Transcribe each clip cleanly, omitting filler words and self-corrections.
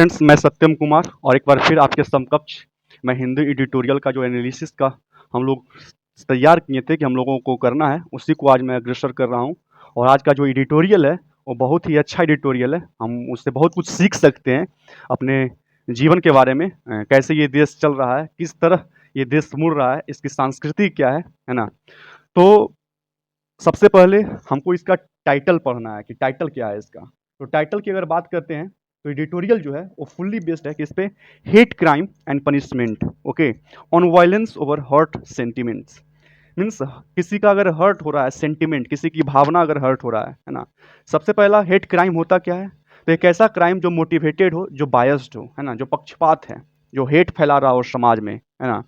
Friends, मैं सत्यम कुमार और एक बार फिर आपके समकक्ष मैं हिंदी एडिटोरियल का जो एनालिसिस का हम लोग तैयार किए थे कि हम लोगों को करना है, उसी को आज मैं अग्रसर कर रहा हूँ। और आज का जो एडिटोरियल है वो बहुत ही अच्छा एडिटोरियल है। हम उससे बहुत कुछ सीख सकते हैं अपने जीवन के बारे में, कैसे ये देश चल रहा है, किस तरह ये देश मुड़ रहा है, इसकी संस्कृति क्या है ना। तो सबसे पहले हमको इसका टाइटल पढ़ना है कि टाइटल क्या है इसका। तो टाइटल की अगर बात करते हैं तो एडिटोरियल जो है वो फुल्ली बेस्ड है किस पे, hate crime and punishment, okay, on violence over hurt sentiments. Means किसी का अगर हर्ट हो रहा है, सेंटिमेंट, किसी की भावना अगर हर्ट हो रहा है ना। सबसे पहला हेट क्राइम होता क्या है? तो एक ऐसा क्राइम जो मोटिवेटेड हो, जो बायस्ड हो, है ना, जो पक्षपात है, जो हेट फैला रहा हो समाज में, है ना।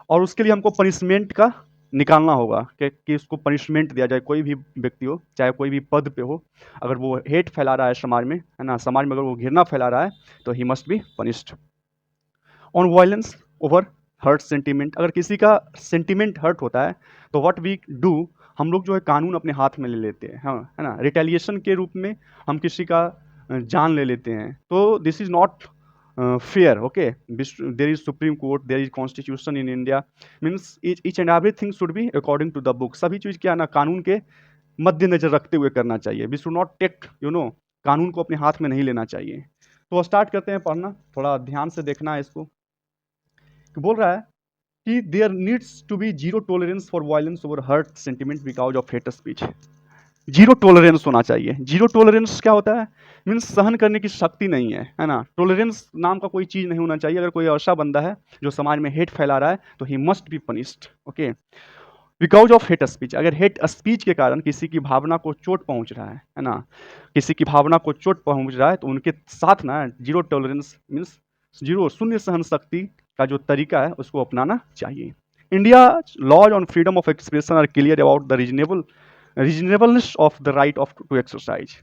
और उसके लिए हमको पनिशमेंट का निकालना होगा कि उसको पनिशमेंट दिया जाए। कोई भी व्यक्ति हो, चाहे कोई भी पद पे हो, अगर वो हेट फैला रहा है समाज में, है ना, समाज में अगर वो घृणा फैला रहा है तो ही must be punished. On violence over hurt sentiment, अगर किसी का सेंटिमेंट हर्ट होता है तो व्हाट वी डू, हम लोग जो है कानून अपने हाथ में ले लेते हैं, हाँ, है ना। रिटेलिएशन के रूप में हम किसी का जान ले लेते हैं। तो this is not fair, okay. There is Supreme Court, there is constitution in India, means each and everything should be according to the book. सभी चीज़ क्या है ना, कानून के मद्देनजर रखते हुए करना चाहिए। वी शुड नॉट टेक कानून को अपने हाथ में नहीं लेना चाहिए। तो स्टार्ट करते हैं पढ़ना, थोड़ा ध्यान से देखना है इसको। बोल रहा है कि there needs to be zero tolerance for violence over hurt sentiment because of hate speech. Zero tolerance होना चाहिए। जीरो टॉलरेंस क्या होता है? मीन्स सहन करने की शक्ति नहीं है ना। टॉलरेंस नाम का कोई चीज़ नहीं होना चाहिए। अगर कोई ऐसा बंदा है जो समाज में हेट फैला रहा है तो ही must be punished, okay, because of hate speech. अगर हेट स्पीच के कारण किसी की भावना को चोट पहुंच रहा है ना, किसी की भावना को चोट पहुंच रहा है तो उनके साथ ना जीरो टॉलरेंस मीन्स जीरो, शून्य सहन शक्ति का जो तरीका है उसको अपनाना चाहिए। India laws on freedom of expression are clear about the reasonableness of the right of to exercise.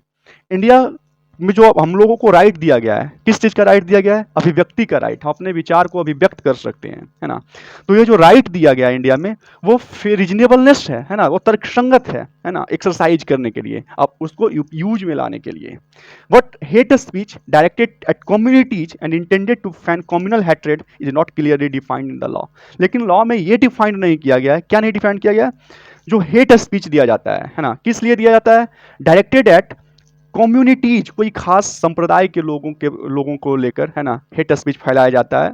India में जो हम लोगों को राइट दिया गया है, किस चीज़ का राइट दिया गया है? अभिव्यक्ति का राइट। हम अपने विचार को अभिव्यक्त कर सकते हैं, है ना। तो ये जो राइट दिया गया है इंडिया में वो रीजनेबलनेस है ना, वो तर्कसंगत है ना, एक्सरसाइज करने के लिए, अब उसको यूज में लाने के लिए। But hate speech directed at communities and intended to fan communal hatred is not clearly defined in the law. लेकिन लॉ में ये डिफाइंड नहीं किया गया है। क्या नहीं डिफाइंड किया गया? जो हेट स्पीच दिया जाता है ना, किस लिए दिया जाता है? डायरेक्टेड एट कम्युनिटीज, कोई खास संप्रदाय के लोगों को लेकर, है ना, हेट स्पीच फैलाया जाता है।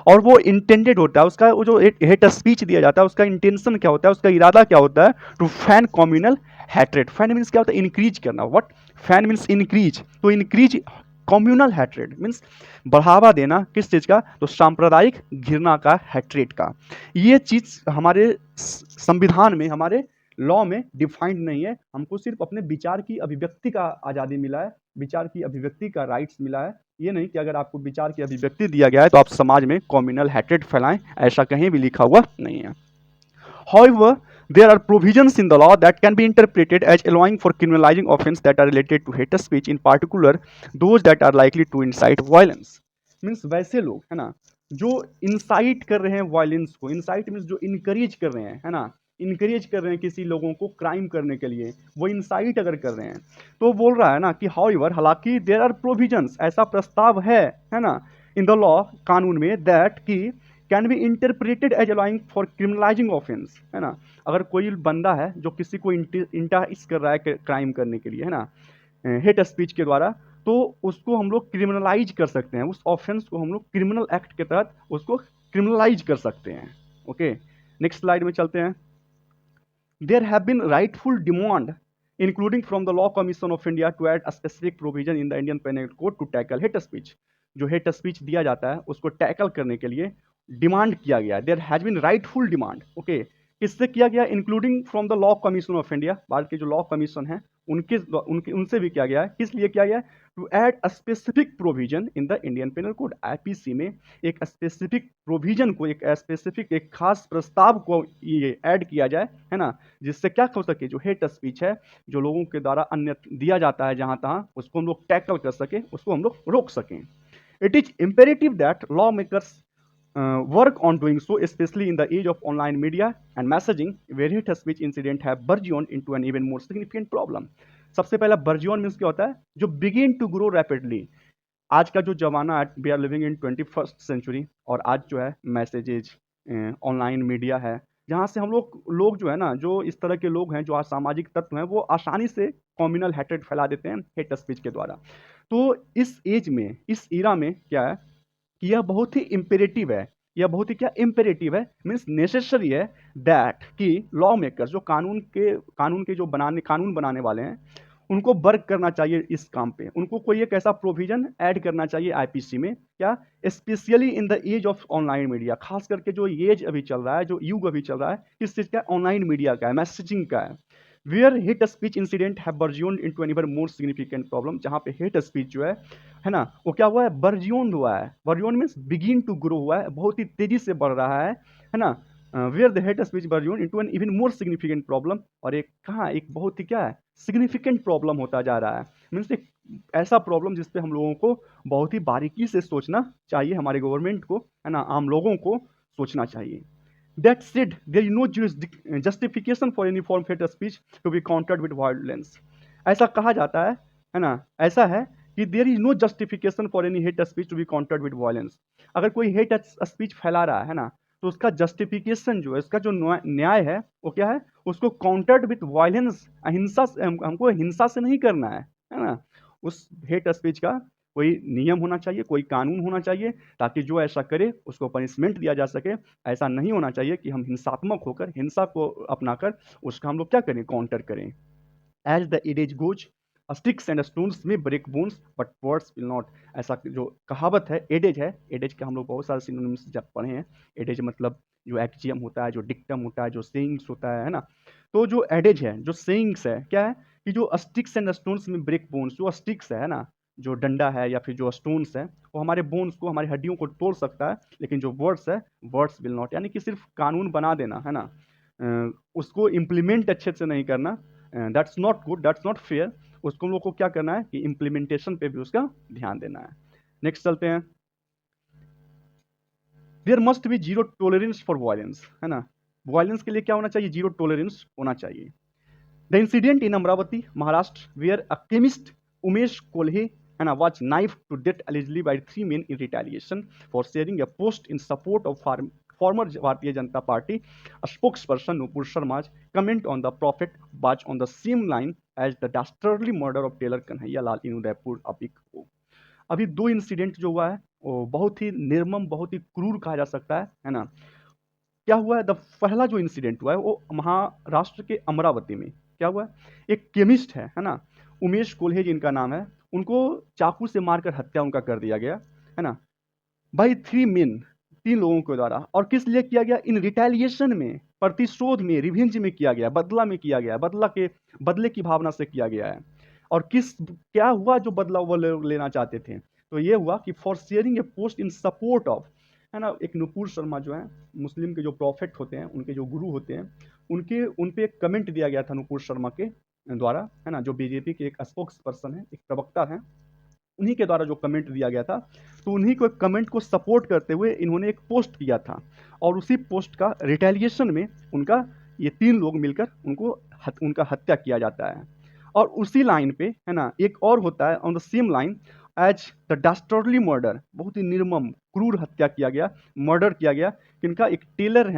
और वो इंटेंडेड होता है, उसका वो जो हेट स्पीच दिया जाता है उसका इंटेंशन क्या होता है, उसका इरादा क्या होता है? To fan communal hatred. Fan means क्या होता है? इंक्रीज करना। व्हाट? Fan means increase. तो इंक्रीज कम्युनल हैट्रेड मीन्स बढ़ावा देना किस चीज़ का? तो सांप्रदायिक घृणा का, हैट्रेड का। ये चीज़ हमारे संविधान में, हमारे लॉ में डिफाइंड नहीं है। हमको सिर्फ अपने विचार की अभिव्यक्ति का आज़ादी मिला है, विचार की अभिव्यक्ति का राइट्स मिला है। ये नहीं कि अगर आपको विचार की अभिव्यक्ति दिया गया है तो आप समाज में कम्युनल हैट्रेड फैलाएं, ऐसा कहीं भी लिखा हुआ नहीं है। However, there are provisions in the law that can be interpreted as allowing for criminalizing offenses that are related to hate speech, in particular those that are likely to incite violence. Means वैसे लोग, है ना, जो insight कर रहे हैं violence को। Insight means जो इनकरेज कर रहे हैं, है ना, इनकरेज कर रहे हैं किसी लोगों को क्राइम करने के लिए, वो इंसाइट अगर कर रहे हैं तो बोल रहा है ना कि हाउएवर, हालांकि देयर आर प्रोविजंस, ऐसा प्रस्ताव है ना, इन द लॉ, कानून में, दैट की can be interpreted as allowing for criminalising offence, है ना। अगर कोई बंदा है जो किसी को इंटाइस कर रहा है क्राइम करने के लिए, है ना, हेट स्पीच के द्वारा, तो उसको हम लोग क्रिमिनलाइज कर सकते हैं। उस ऑफेंस को हम लोग क्रिमिनल एक्ट के तहत उसको क्रिमिनलाइज कर सकते हैं, ओके। नेक्स्ट स्लाइड में चलते हैं। There have been rightful demand including from the law commission of India to add a specific provision in the Indian penal code to tackle hate speech. जो हेट स्पीच दिया जाता है उसको tackle करने के लिए डिमांड किया गया है। There has been rightful demand, okay. किससे किया गया? Including from the law commission of India, Bharat के जो लॉ कमीशन है उनसे भी किया गया है। किस लिए किया गया है? To add a specific provision in the Indian penal code, IPC में एक स्पेसिफिक प्रोविजन को, एक स्पेसिफिक, एक खास प्रस्ताव को ये ऐड किया जाए, है ना, जिससे क्या हो सके, जो हेट स्पीच है, जो लोगों के द्वारा अन्य दिया जाता है जहां तहां, उसको हम लोग टैकल कर सके, उसको हम लोग रोक सकें। It is imperative that lawmakers work on doing so, especially in the age of online media and messaging, where hate speech incidents have burgeoned into an even more significant problem. सबसे पहला burgeon means क्या होता है? जो begin to grow rapidly, आज का जो ज़माना है, we are living in 21st century, और आज जो है मैसेजेज, ऑनलाइन मीडिया है, जहाँ से हम लोग जो है ना, जो इस तरह के लोग हैं, जो असामाजिक तत्व हैं, वो आसानी से कम्युनल हेट्रेड फैला देते हैं हेट स्पीच के द्वारा। तो इस एज में, इस इरा में क्या है कि यह बहुत ही इम्पेरेटिव है, यह बहुत ही क्या इम्पेरेटिव है, मीन्स नेसेसरी है दैट कि लॉ मेकर्स, जो कानून के जो कानून बनाने वाले हैं, उनको वर्क करना चाहिए इस काम पे। उनको कोई एक ऐसा प्रोविजन ऐड करना चाहिए आईपीसी में, क्या, specially in the age of online media, खास करके जो एज अभी चल रहा है, जो युग अभी चल रहा है, किस चीज़ का, ऑनलाइन मीडिया का है, मैसेजिंग का है। Where hate speech incident have burgeoned into an even more significant problem, जहाँ पे हेट स्पीच जो है ना, वो क्या हुआ है, बर्ज्यून्ड हुआ है। बर्ज्यून्ड मीन्स बिगिन टू ग्रो हुआ है, बहुत ही तेजी से बढ़ रहा है ना। Where the hate speech burgeoned into an even more significant problem, और एक कहाँ, एक बहुत ही क्या है, सिग्निफिकेंट प्रॉब्लम होता जा रहा है। मीन्स एक ऐसा प्रॉब्लम जिस पे हम लोगों को बहुत ही बारीकी से सोचना चाहिए, हमारे गवर्नमेंट को, है ना, आम लोगों को सोचना चाहिए। That said, there is no justification for any form of hate speech to be countered with violence. ऐसा कहा जाता है ना, ऐसा है कि there is no justification for any hate speech to be countered with violence. अगर कोई हेट स्पीच फैला रहा है ना, तो उसका जस्टिफिकेशन जो है, उसका जो न्याय है, वो क्या है, उसको काउंटर्ड विद वायलेंस, अहिंसा से, हमको हिंसा से नहीं करना है ना। उस हेट स्पीच का कोई नियम होना चाहिए, कोई कानून होना चाहिए, ताकि जो ऐसा करे उसको पनिशमेंट दिया जा सके। ऐसा नहीं होना चाहिए कि हम हिंसात्मक होकर, हिंसा को अपनाकर उसका हम लोग क्या करें, काउंटर करें। As the adage goes, sticks and stones may break bones but words will not. ऐसा जो कहावत है, एडेज है, एडेज का हम लोग बहुत सारे सिनोनिम्स जब पढ़े हैं। एडेज मतलब जो एक्जियम होता है, जो डिक्टम होता है, जो सेइंग्स होता है ना। तो जो एडेज है, जो सेइंग्स है, क्या है कि जो sticks and stones may break bones, जो स्टिक्स है ना, जो डंडा है या फिर जो स्टोन्स है, वो हमारे बोन्स को, हमारी हड्डियों को तोड़ सकता है, लेकिन जो वर्ड्स है, वर्ड्स विल नॉट। यानी कि सिर्फ कानून बना देना, है ना, उसको इम्प्लीमेंट अच्छे से नहीं करना, that's not good, that's not fair. उसको हम लोग को क्या करना है कि इम्प्लीमेंटेशन पे भी उसका ध्यान देना है। नेक्स्ट चलते हैं। There must be zero tolerance for violence, है ना। वायलेंस के लिए क्या होना चाहिए, जीरो टॉलरेंस होना चाहिए। The incident in Amravati Maharashtra where a chemist Umesh Kolhe and was knifed to death allegedly by 3 men in retaliation for sharing a post in support of former Bharatiya Janata Party. A spokesperson Nupur Sharma's comment on the prophet was on the same line as the dastardly murder of Taylor Kanhaiya Lal in Udaipur अभी अभी 2 incident जो हुआ है, वो बहुत ही निर्मम, बहुत ही क्रूर कहा जा सकता है ना। क्या हुआ है, द पहला जो इंसिडेंट हुआ है वो महाराष्ट्र के अमरावती में क्या हुआ है। एक केमिस्ट है ना, उमेश कोल्हे जिनका नाम है, उनको चाकू से मारकर हत्या उनका कर दिया गया, है ना, बाई 3 मेन, 3 लोगों के द्वारा। और किस लिए किया गया, इन रिटेलिएशन में, प्रतिशोध में, रिवेंज में किया गया, बदला में किया गया, बदले की भावना से किया गया है। और क्या हुआ जो बदला वो लेना चाहते थे, तो ये हुआ कि for sharing A post in support of, है ना, एक नुपुर शर्मा जो है, मुस्लिम के जो प्रॉफिट होते हैं, उनके जो गुरु होते हैं, उन पे एक कमेंट दिया गया था नुपुर शर्मा के द्वारा, है ना, जो बीजेपी के एक स्पोक्स पर्सन है, एक प्रवक्ता है, उन्हीं के द्वारा जो कमेंट दिया गया था। तो उन्हीं को कमेंट को सपोर्ट करते हुए इन्होंने एक पोस्ट किया था, और उसी पोस्ट का रिटेलिएशन में उनका, ये 3 लोग मिलकर उनका हत्या किया जाता है। और उसी लाइन पे, है ना, एक और होता है on the same line as the dastardly murder, बहुत ही निर्मम क्रूर हत्या किया गया, मर्डर किया गया। किनका, एक टेलर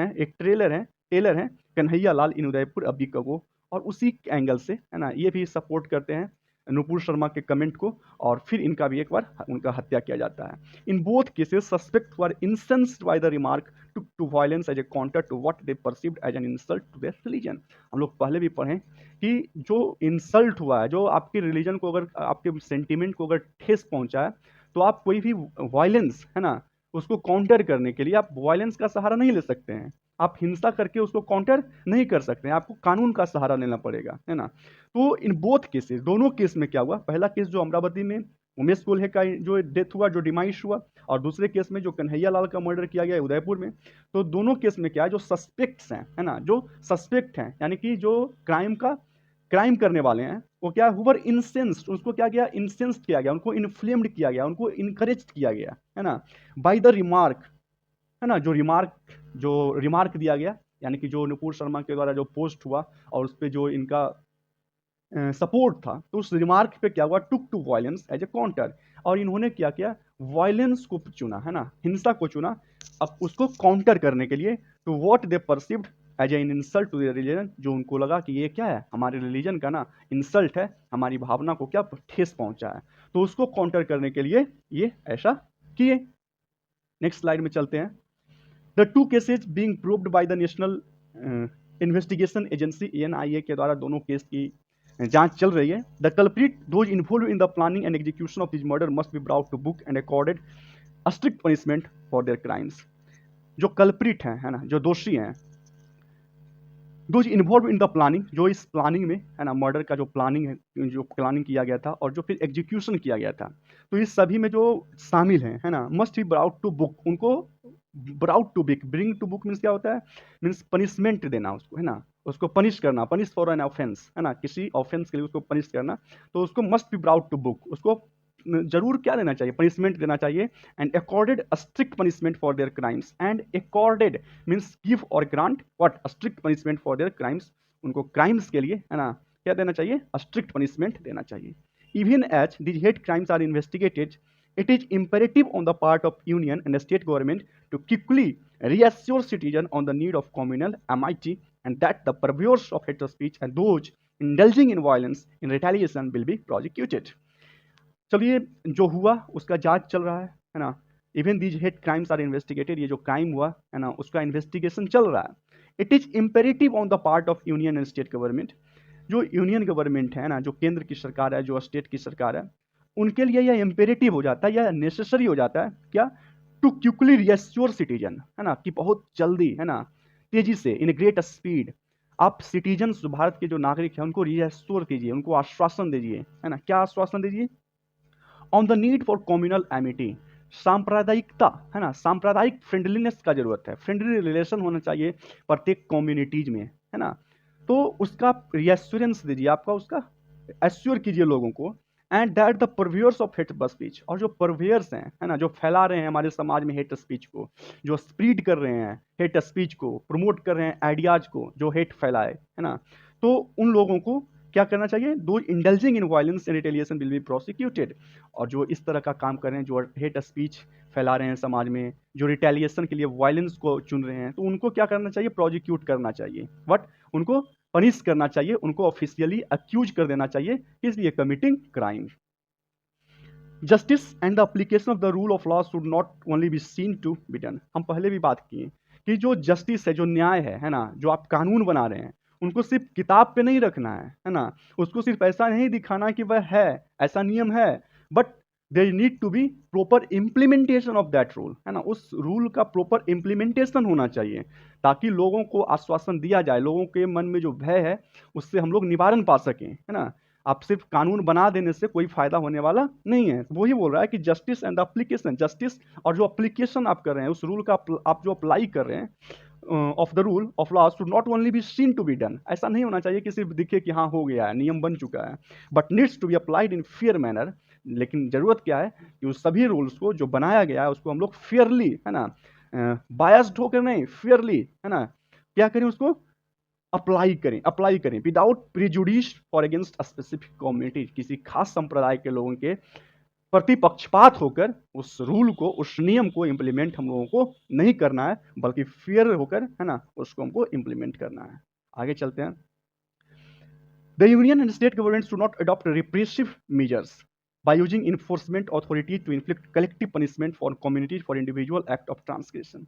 है कन्हैया लाल इन उदयपुर अभी का वो। और उसी एंगल से, है ना, ये भी सपोर्ट करते हैं नुपुर शर्मा के कमेंट को, और फिर इनका भी एक बार उनका हत्या किया जाता है। In both cases suspect were incensed by the remark to violence as a counter to what they perceived as an insult to their religion. हम लोग पहले भी पढ़ें कि जो इंसल्ट हुआ है, जो आपके रिलीजन को, अगर आपके सेंटिमेंट को अगर ठेस पहुंचा है, तो आप कोई भी वायलेंस, है ना, उसको काउंटर करने के लिए आप वायलेंस का सहारा नहीं ले सकते हैं। आप हिंसा करके उसको काउंटर नहीं कर सकते हैं, आपको कानून का सहारा लेना पड़ेगा, है ना। तो इन बोथ केसेस, दोनों केस में क्या हुआ, पहला केस जो अमरावती में उमेश कोल्हे का जो डेथ हुआ, जो डिमाइश हुआ, और दूसरे केस में जो कन्हैया लाल का मर्डर किया गया उदयपुर में। तो दोनों केस में क्या है, जो सस्पेक्ट्स हैं, है ना, जो सस्पेक्ट हैं, यानी कि जो क्राइम करने वाले हैं, वो क्या हुआ, इंसेंस्ड, उसको क्या किया, इंसेंस्ड किया गया, उनको इन्फ्लेम्ड किया गया, उनको इनकरेज किया गया, है ना, बाय द रिमार्क, है ना, जो रिमार्क दिया गया, यानी कि जो नुपुर शर्मा के द्वारा जो पोस्ट हुआ, और उस पर जो इनका सपोर्ट था, तो उस रिमार्क पे क्या हुआ, took to violence as a counter, और इन्होंने क्या किया, वायलेंस को चुना, है ना, हिंसा को चुना, अब उसको काउंटर करने के लिए, to what they perceived as an insult to their religion, जो उनको लगा कि ये क्या है, हमारे रिलीजन का ना इंसल्ट है, हमारी भावना को क्या ठेस पहुंचा है, तो उसको काउंटर करने के लिए ये ऐसा किए। नेक्स्ट स्लाइड में चलते हैं। The two cases being proved by the National Investigation Agency NIA के द्वारा दोनों केस की जांच चल रही है। The culprit those involve in the planning and execution of this murder must be brought to book and accorded a strict punishment for their crimes. जो culprit हैं, है ना, जो दोषी हैं, those involve in the planning, जो इस planning में, है ना, मर्डर का जो प्लानिंग है, जो प्लानिंग किया गया था और जो फिर एग्जीक्यूशन किया गया था, तो इस सभी में जो शामिल हैं, है ना, must be brought to book, उनको brought to book, bring to book means क्या होता है, मीन्स पनिशमेंट देना उसको, है ना, उसको पनिश करना, पनिश फॉर एन ऑफेंस, है ना, किसी ऑफेंस के लिए उसको पनिश करना, तो उसको must be brought to book, उसको जरूर क्या देना चाहिए, पनिशमेंट देना चाहिए, and accorded a strict punishment for their crimes, and accorded means give और grant what, a strict punishment for their crimes, उनको क्राइम्स के लिए, है ना, क्या देना चाहिए, अ स्ट्रिक्ट पनिशमेंट देना चाहिए। Even as these hate crimes are investigated, it is imperative on the part of union and state government to quickly reassure citizens on the need of communal amity, and that the purveyors of hate speech and those indulging in violence in retaliation will be prosecuted. चलिए, जो हुआ उसका जांच चल रहा है ना, even these hate crimes are investigated, ये जो क्राइम हुआ है ना, उसका इन्वेस्टिगेशन चल रहा है। It is imperative on the part of union and state government, जो यूनियन गवर्नमेंट है ना, जो केंद्र की सरकार है, जो स्टेट की सरकार है, उनके लिए यह इम्पेरेटिव हो जाता है, यह नेसेसरी हो जाता है, क्या, टू क्विकली रिएश्योर सिटीजन, है ना, कि बहुत जल्दी, है ना, तेजी से, इन ग्रेट स्पीड, आप सिटीजन, भारत के जो नागरिक हैं, उनको रिएश्योर कीजिए, उनको आश्वासन दीजिए, है ना, क्या आश्वासन दीजिए, on the need for communal Amity, सांप्रदायिकता, है ना, सांप्रदायिक फ्रेंडलीनेस का जरूरत है, फ्रेंडली रिलेशन होना चाहिए प्रत्येक कम्युनिटीज में, है ना, तो उसका रिएश्योरेंस दीजिए, आपका उसका एश्योर कीजिए लोगों को, and that the purveyors of hate speech, और जो परवेयर्स हैं, है ना, जो फैला रहे हैं हमारे समाज में हेट स्पीच को, जो स्प्रीड कर रहे हैं हेट स्पीच को, प्रमोट कर रहे हैं आइडियाज को, जो हेट फैलाए, है ना, तो उन लोगों को क्या करना चाहिए, दो indulging in violence and retaliation will be prosecuted, और जो इस तरह का काम कर रहे हैं, जो हेट स्पीच फैला रहे हैं समाज में, जो रिटेलिएशन के लिए वायलेंस को चुन रहे हैं, तो उनको क्या करना चाहिए, प्रोसिक्यूट करना चाहिए, बट उनको पनिश करना चाहिए, उनको ऑफिशियली अक्यूज कर देना चाहिए, इसलिए committing crime. Justice and the application of the rule of law should not only be seen to be done, हम पहले भी बात किए कि जो जस्टिस है, जो न्याय है ना, जो आप कानून बना रहे हैं, उनको सिर्फ किताब पे नहीं रखना है ना, उसको सिर्फ ऐसा नहीं दिखाना कि वह है, ऐसा नियम है, but there need to be proper implementation of that rule, है ना, उस रूल का प्रॉपर इम्प्लीमेंटेशन होना चाहिए, ताकि लोगों को आश्वासन दिया जाए, लोगों के मन में जो भय है उससे हम लोग निवारण पा सकें, है ना, आप सिर्फ कानून बना देने से कोई फायदा होने वाला नहीं है। वो ही बोल रहा है कि जस्टिस एंड एप्लीकेशन, जस्टिस और जो एप्लीकेशन आप कर रहे हैं, उस रूल का आप जो अप्लाई कर रहे हैं of the rule of law should not only be seen to be done, ऐसा नहीं होना चाहिए कि सिर्फ दिखे कि हाँ हो गया है, नियम बन चुका है, but needs to be applied in fair manner, लेकिन जरूरत क्या है कि उस सभी रूल्स को जो बनाया गया है उसको हम लोग फेयरली, है ना, बायस्ड होकर नहीं, फेयरली, है ना, क्या करें, उसको अप्लाई करें without prejudice for against specific community, किसी खास संप्रदाय के लोगों के प्रति पक्षपात होकर उस रूल को, उस नियम को इम्प्लीमेंट हम लोगों को नहीं करना है, बल्कि फेयर होकर, है ना, उसको हमको इम्प्लीमेंट करना है। आगे चलते हैं। The union and state government should not adopt repressive measures by using enforcement authority to inflict collective punishment for communities for individual act of transgression.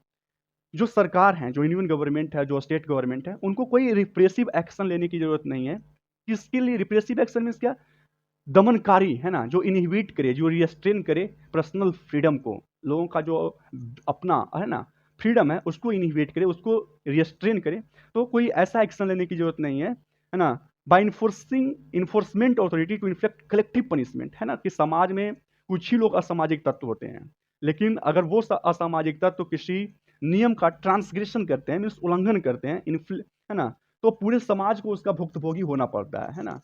जो सरकार है, जो यूनियन गवर्नमेंट है, जो स्टेट गवर्नमेंट है, उनको कोई रिप्रेसिव एक्शन लेने की जरूरत नहीं है। किसके लिए रिप्रेसिव एक्शन मीन्स क्या, दमनकारी, है ना, जो इनहिबिट करे, जो रिस्ट्रेन करे पर्सनल फ्रीडम को, लोगों का जो अपना, है ना, फ्रीडम है उसको इनहिबिट करे, उसको रिस्ट्रेन करे, तो कोई ऐसा एक्शन लेने की जरूरत नहीं है ना। By enforcement authority to inflict collective punishment, है ना, कि समाज में कुछ ही लोग असामाजिक तत्व होते हैं, लेकिन अगर वो असामाजिक तत्व किसी नियम का ट्रांसग्रेशन करते हैं, मीन्स उल्लंघन करते हैं, है ना, तो पूरे समाज को उसका भुक्तभोगी होना पड़ता है ना।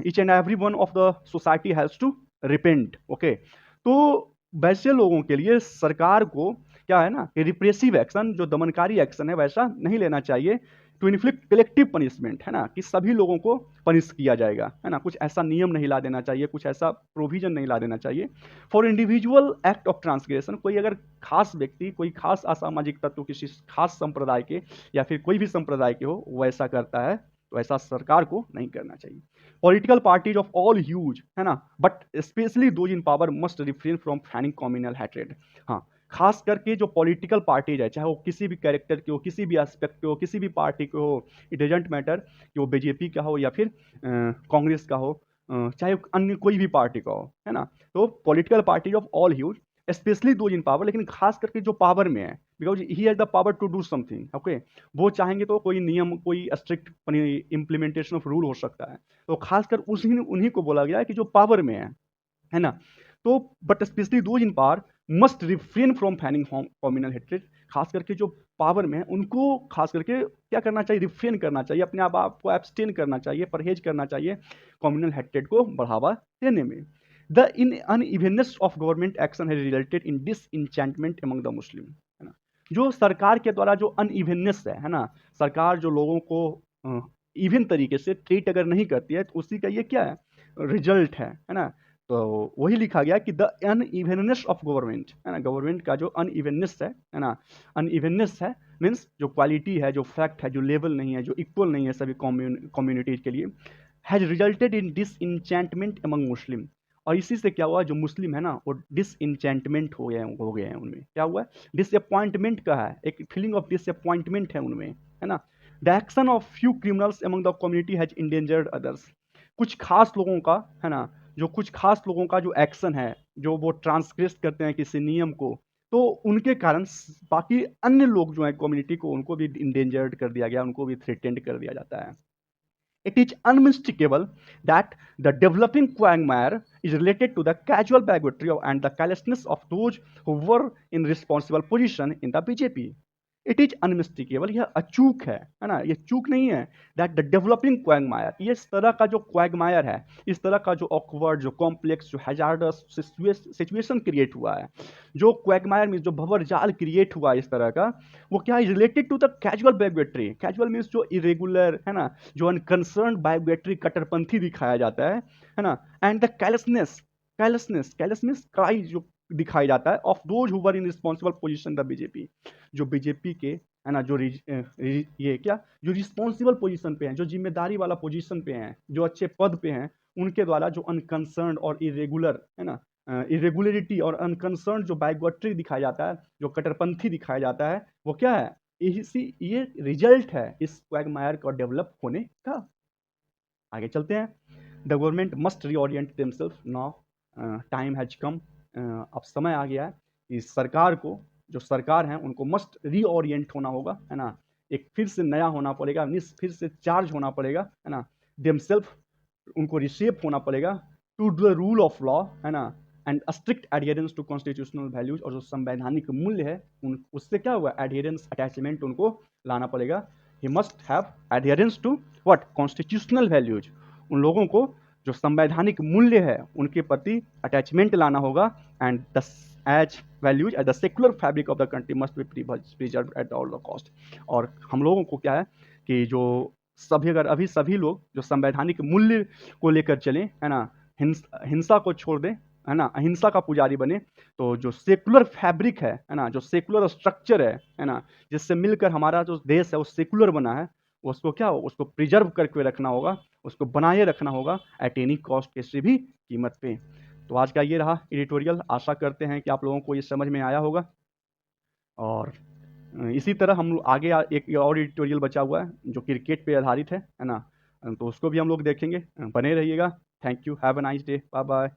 Each and every one of the society has to repent, okay. तो वैसे लोगों के लिए सरकार को क्या है ना, रिप्रेसिव एक्शन, जो दमनकारी एक्शन है, वैसा नहीं लेना चाहिए, टू इन्फ्लिक्ट कलेक्टिव पनिशमेंट, है ना, कि सभी लोगों को पनिश किया जाएगा, है ना, कुछ ऐसा नियम नहीं ला देना चाहिए, कुछ ऐसा प्रोविजन नहीं ला देना चाहिए। For individual act of transgression, कोई अगर खास व्यक्ति, कोई खास असामाजिक तत्व किसी खास संप्रदाय के या फिर कोई भी संप्रदाय के हो, वो ऐसा करता है तो ऐसा सरकार को नहीं करना चाहिए। Political parties of all huge, है ना, but specially those in power must refrain from fanning communal hatred. हाँ, खास करके जो पॉलिटिकल पार्टीज है, चाहे वो किसी भी कैरेक्टर के हो, किसी भी एस्पेक्ट के हो, किसी भी पार्टी के हो, इट डजेंट मैटर कि वो बीजेपी का हो या फिर कांग्रेस का हो, चाहे अन्य कोई भी पार्टी का हो, है ना। तो political parties of all hues specially those in power, लेकिन खास करके जो पावर में है, because he has the power to do something, okay, वो चाहेंगे तो कोई नियम, कोई स्ट्रिक्ट इम्प्लीमेंटेशन ऑफ रूल हो सकता है। तो खासकर उन्हीं को बोला गया है कि जो पावर में है ना। तो but specially those in power must refrain from fanning communal hatred, खास करके जो पावर में है उनको खास करके क्या करना चाहिए, रिफ्रेन करना चाहिए, अपने आप को एब्सटेन करना चाहिए, परहेज करना चाहिए कम्युनल हेट्रेड को बढ़ावा देने में। The in unevenness of government action has resulted in disenchantment among the Muslim, है ना। जो सरकार के द्वारा जो अनइवननेस है ना, सरकार जो लोगों को इवन तरीके से ट्रीट अगर नहीं करती है तो उसी का ये क्या है, रिजल्ट है ना। तो वही लिखा गया कि द अनइवननेस ऑफ गवर्नमेंट, है ना, गवर्नमेंट का जो अनइवननेस है ना, अनइवननेस है मीन्स जो क्वालिटी है, जो फैक्ट है, जो लेवल नहीं है, जो इक्वल नहीं है सभी कम्युनिटीज के लिए, has resulted in disenchantment among Muslim. और इसी से क्या हुआ, जो मुस्लिम है ना वो डिसइंचेंटमेंट हो गए हैं, उनमें क्या हुआ है, डिसअपॉइंटमेंट का है, एक फीलिंग ऑफ डिसअपॉइंटमेंट है उनमें, है ना। The action of few criminals among the community has endangered others, कुछ खास लोगों का, है ना, जो कुछ खास लोगों का जो एक्शन है, जो वो ट्रांसग्रेस करते हैं किसी नियम को, तो उनके कारण बाकी अन्य लोग जो है कम्युनिटी को, उनको भी इंडेंजर्ड कर दिया गया, उनको भी थ्रेटेंड कर दिया जाता है। It is unmistakable that the developing quagmire is related to the casual bigotry and the callousness of those who were in responsible position in the BJP. It is unmistakable, यह अचूक है ना, ये चूक नहीं है। दैट द डेवलपिंग क्वैगमायर, ये इस तरह का जो क्वैगमायर है, इस तरह का जो ऑकवर्ड, जो कॉम्प्लेक्स, जो हैजार्डस सिचुएशन क्रिएट हुआ है, जो क्वैगमायर मीन्स जो भंवर जाल क्रिएट हुआ है इस तरह का, वो क्या है, related to the casual bigotry. Casual means जो इरेगुलर, है ना, जो अनकंसर्न बायोगेट्री, कट्टरपंथी दिखाया जाता है ना। एंड द कैलसनेस, कैलस मीन्स कड़ाई जो दिखाई जाता है, of those who were in responsible position the BJP, जो बीजेपी के, है ना, जो ये क्या, जो रिस्पॉन्सिबल पोजीशन पे हैं, जो जिम्मेदारी वाला पोजीशन पे हैं, जो अच्छे पद पे हैं, उनके द्वारा जो अनकंसर्न और इरेगुलर, है ना, इरेगुलरिटी और अनकंसर्न जो बायोगेट्री दिखाया जाता है, जो कट्टरपंथी दिखाया जाता है, वो क्या है, ये रिजल्ट है इस क्वैगमायर का डेवलप होने का। आगे चलते हैं। The government must reorient themselves now, time has come, अब समय आ गया है कि सरकार को, जो सरकार है उनको मस्ट रीओरिएंट होना होगा, है ना, एक फिर से नया होना पड़ेगा, फिर से चार्ज होना पड़ेगा, है ना, देमसेल्फ, उनको रिशेप होना पड़ेगा to the rule of law, है ना, and strict adherence to constitutional values, और जो संवैधानिक मूल्य है उससे क्या हुआ, एडहेरेंस, अटैचमेंट उनको लाना पड़ेगा। He must have adherence to what, constitutional values, उन लोगों को जो संवैधानिक मूल्य है उनके प्रति अटैचमेंट लाना होगा। And the as values as the secular fabric of the country must be preserve at all the cost. और हम लोगों को क्या है कि जो अभी सभी लोग जो संवैधानिक मूल्य को लेकर चलें, है ना, हिंसा को छोड़ दें, है ना, अहिंसा का पुजारी बने, तो जो सेकुलर फैब्रिक है ना, जो सेकुलर स्ट्रक्चर है ना, जिससे मिलकर हमारा जो देश है वो सेकुलर बना है, उसको क्या हो, उसको प्रिजर्व करके रखना होगा, उसको बनाए रखना होगा एट एनी कॉस्ट, किसी भी कीमत पे। तो आज का ये रहा एडिटोरियल, आशा करते हैं कि आप लोगों को ये समझ में आया होगा। और इसी तरह हम आगे एक और एडिटोरियल बचा हुआ है जो क्रिकेट पे आधारित है ना, तो उसको भी हम लोग देखेंगे, बने रहिएगा। Thank you, have a nice day, bye bye.